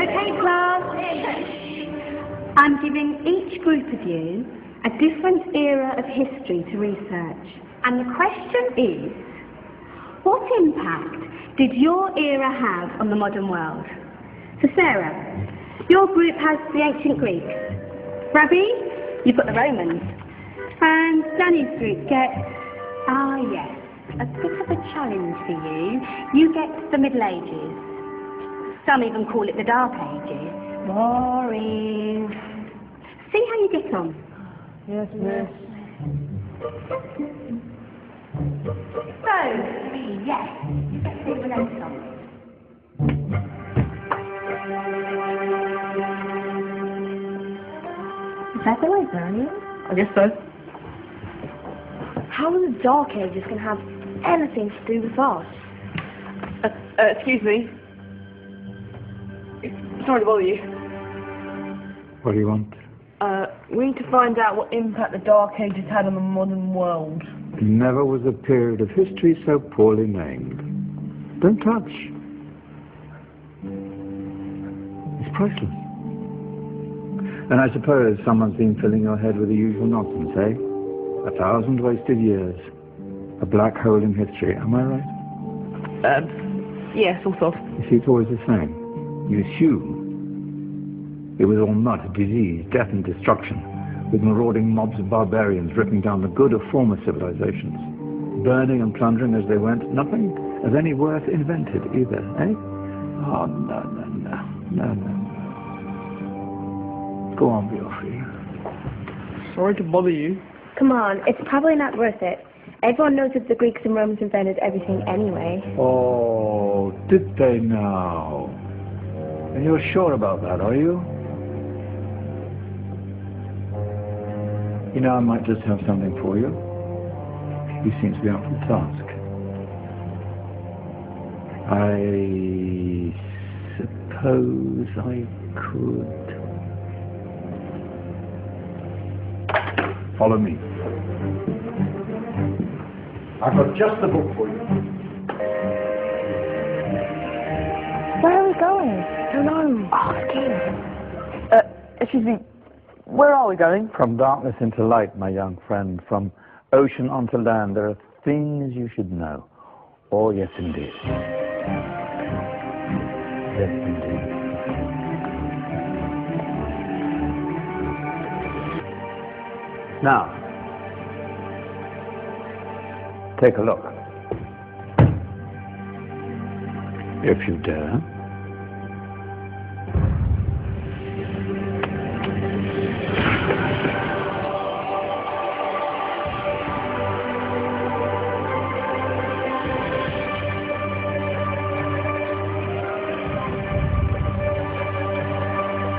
Okay, class. I'm giving each group of you a different era of history to research. And the question is, what impact did your era have on the modern world? So Sarah, your group has the ancient Greeks. Ravi, you've got the Romans. And Danny's group gets, yes, a bit of a challenge for you. You get the Middle Ages. Some even call it the Dark Ages. Boring. See how you get on. Yes, miss. So, yes, you get to see the Renaissance. Is that the librarian? I guess so. How are the Dark Ages going to have anything to do with us? Excuse me. Sorry to bother you. What do you want? We need to find out what impact the Dark Ages had on the modern world. Never was a period of history so poorly named. Don't touch. It's priceless. And I suppose someone's been filling your head with the usual nonsense, eh? 1,000 wasted years. A black hole in history, am I right? Yeah, sort of. You see, it's always the same. You assume it was all mud, disease, death and destruction, with marauding mobs of barbarians ripping down the good of former civilizations, burning and plundering as they went, nothing of any worth invented either, eh? Oh, no. Go on, be off here. Sorry to bother you. Come on, it's probably not worth it. Everyone knows that the Greeks and Romans invented everything anyway. Oh, did they now? And you're sure about that, are you? You know, I might just have something for you. You seem to be up for the task. I suppose I could... Follow me. I've got just the book for you. Where are we going? Don't know. Oh, scared. Excuse me. Where are we going? From darkness into light, my young friend. From ocean onto land, there are things you should know. Oh, yes, indeed. Yes, indeed. Now, take a look. If you dare.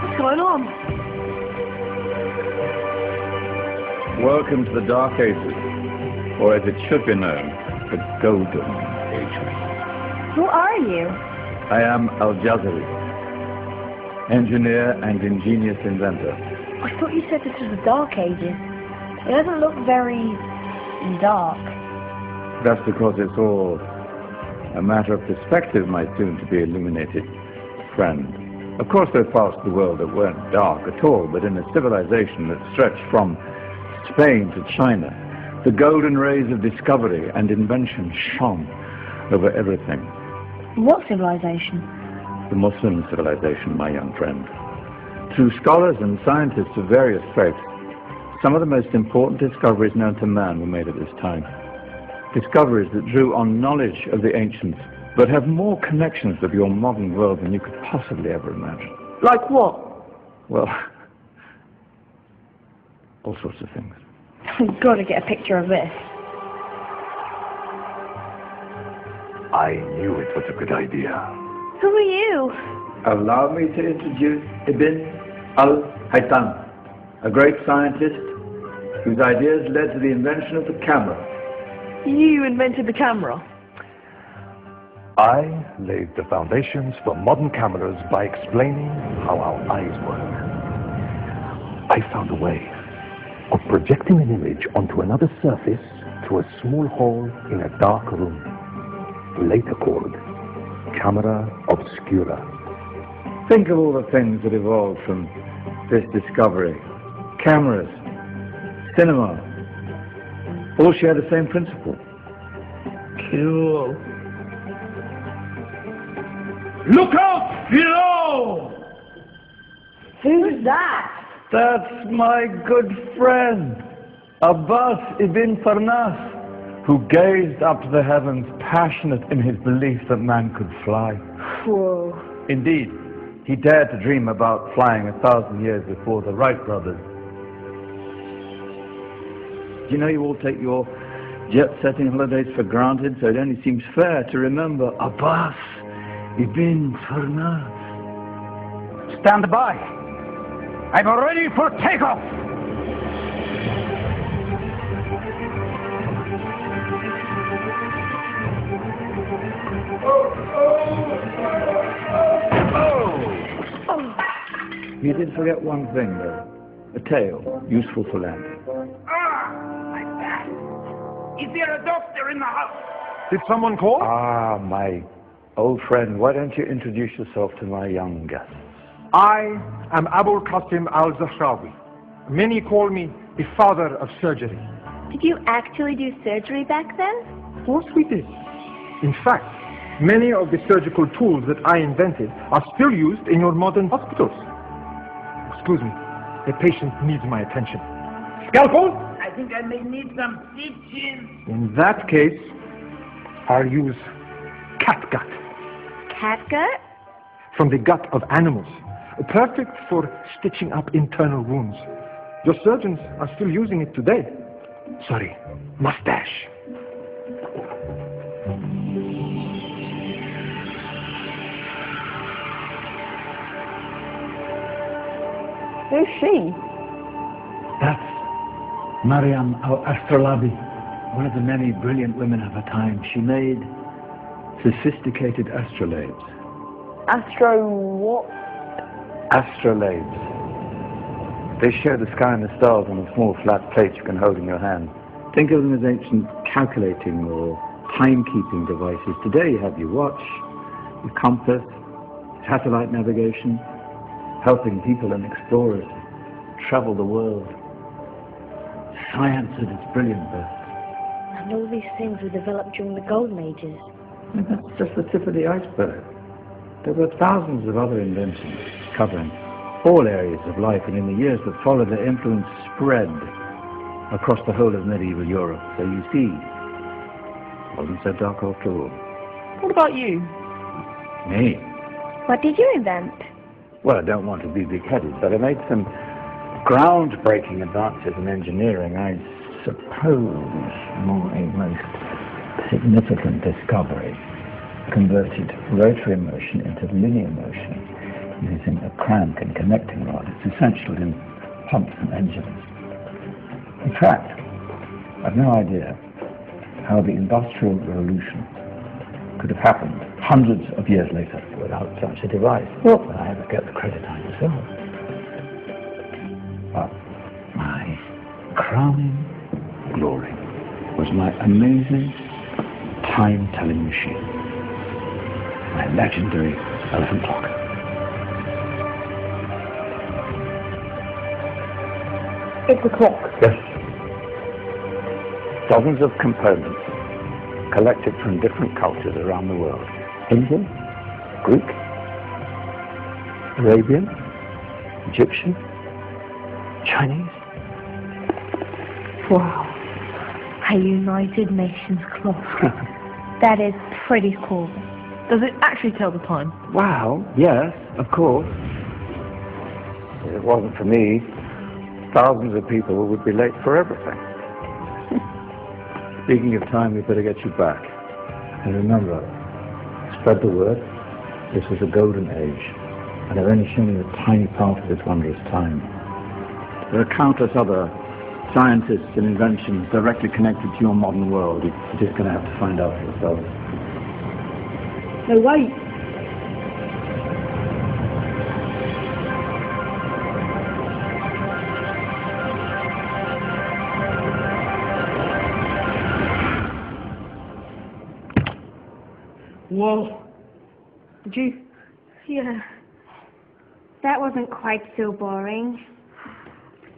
What's going on? Welcome to the Dark Ages, or as it should be known, the Golden Ages. Who are you? I am Al-Jazari, engineer and ingenious inventor. I thought you said this was the Dark Ages. It doesn't look very dark. That's because it's all a matter of perspective, my soon-to-be illuminated friend. Of course, there are parts of the world that weren't dark at all, but in a civilization that stretched from Spain to China, the golden rays of discovery and invention shone over everything. What civilization? The Muslim civilization, my young friend. Through scholars and scientists of various faiths, some of the most important discoveries known to man were made at this time. Discoveries that drew on knowledge of the ancients, but have more connections with your modern world than you could possibly ever imagine. Like what? Well, all sorts of things. I've got to get a picture of this. I knew it was a good idea. Who are you? Allow me to introduce Ibn al-Haytham, a great scientist whose ideas led to the invention of the camera. You invented the camera? I laid the foundations for modern cameras by explaining how our eyes work. I found a way of projecting an image onto another surface through a small hole in a dark room, later called camera obscura. Think of all the things that evolved from this discovery. Cameras, cinema, all share the same principle. Cool. Look out below! Who's that? That's my good friend, Abbas ibn Farnas, who gazed up to the heavens, passionate in his belief that man could fly. Whoa. Indeed, he dared to dream about flying 1,000 years before the Wright brothers. Do you know you all take your jet-setting holidays for granted, so it only seems fair to remember Abbas ibn Farnas. Stand by. I'm ready for takeoff. You did forget one thing, though. A tail, useful for landing. My back. Is there a doctor in the house? Did someone call? Ah, my old friend, why don't you introduce yourself to my young guests? I am Abul Qasim al-Zahrawi. Many call me the father of surgery. Did you actually do surgery back then? Of course we did. In fact, many of the surgical tools that I invented are still used in your modern hospitals. Excuse me, the patient needs my attention. Scalpel? I think I may need some stitches. In that case, I'll use catgut Catgut? from the gut of animals. Perfect for stitching up internal wounds. Your surgeons are still using it today. Sorry, mustache. Who's she? That's Maryam al-Astrolabi, one of the many brilliant women of her time. She made sophisticated astrolabes. Astro what? Astrolabes. They show the sky and the stars on a small flat plate you can hold in your hand. Think of them as ancient calculating or timekeeping devices. Today you have your watch, your compass, satellite navigation, helping people and explorers travel the world. Science at its brilliant best. And all these things were developed during the Golden Ages. And that's just the tip of the iceberg. There were thousands of other inventions covering all areas of life, and in the years that followed, their influence spread across the whole of medieval Europe. So you see, it wasn't so dark after all. What about you? Me? What did you invent? Well, I don't want to be big-headed, but I made some groundbreaking advances in engineering. I suppose my most significant discovery converted rotary motion into linear motion using a crank and connecting rod. It's essential in pumps and engines. In fact, I've no idea how the Industrial Revolution could have happened hundreds of years later without such a device. Not that I ever get the credit I deserve. But my crowning glory was my amazing time-telling machine, my legendary elephant clock. It's a clock. Yes. Dozens of components collected from different cultures around the world. Indian, Greek, Arabian, Egyptian, Chinese. Wow. A United Nations clock. That is pretty cool. Does it actually tell the time? Wow, yes, of course. If it wasn't for me, thousands of people would be late for everything. Speaking of time, we better get you back. And remember, spread the word. This was a golden age, and I've only shown you a tiny part of this wondrous time. There are countless other scientists and inventions directly connected to your modern world. You're just going to have to find out for yourselves. No, wait. Whoa. Did you? Yeah. That wasn't quite so boring.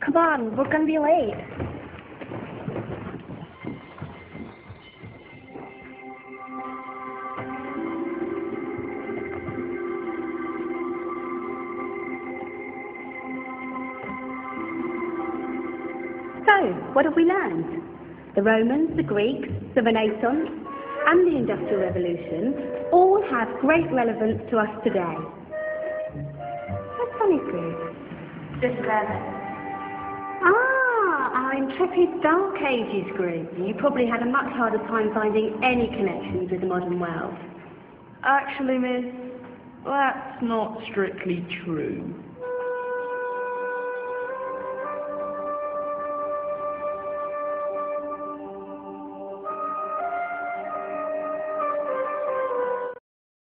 Come on, we're going to be late. So, what have we learned? The Romans, the Greeks, the Renaissance, and the Industrial Revolution all have great relevance to us today. What's Sonny's group? Just 11. Our intrepid Dark Ages group. You probably had a much harder time finding any connections with the modern world. Actually, miss, that's not strictly true.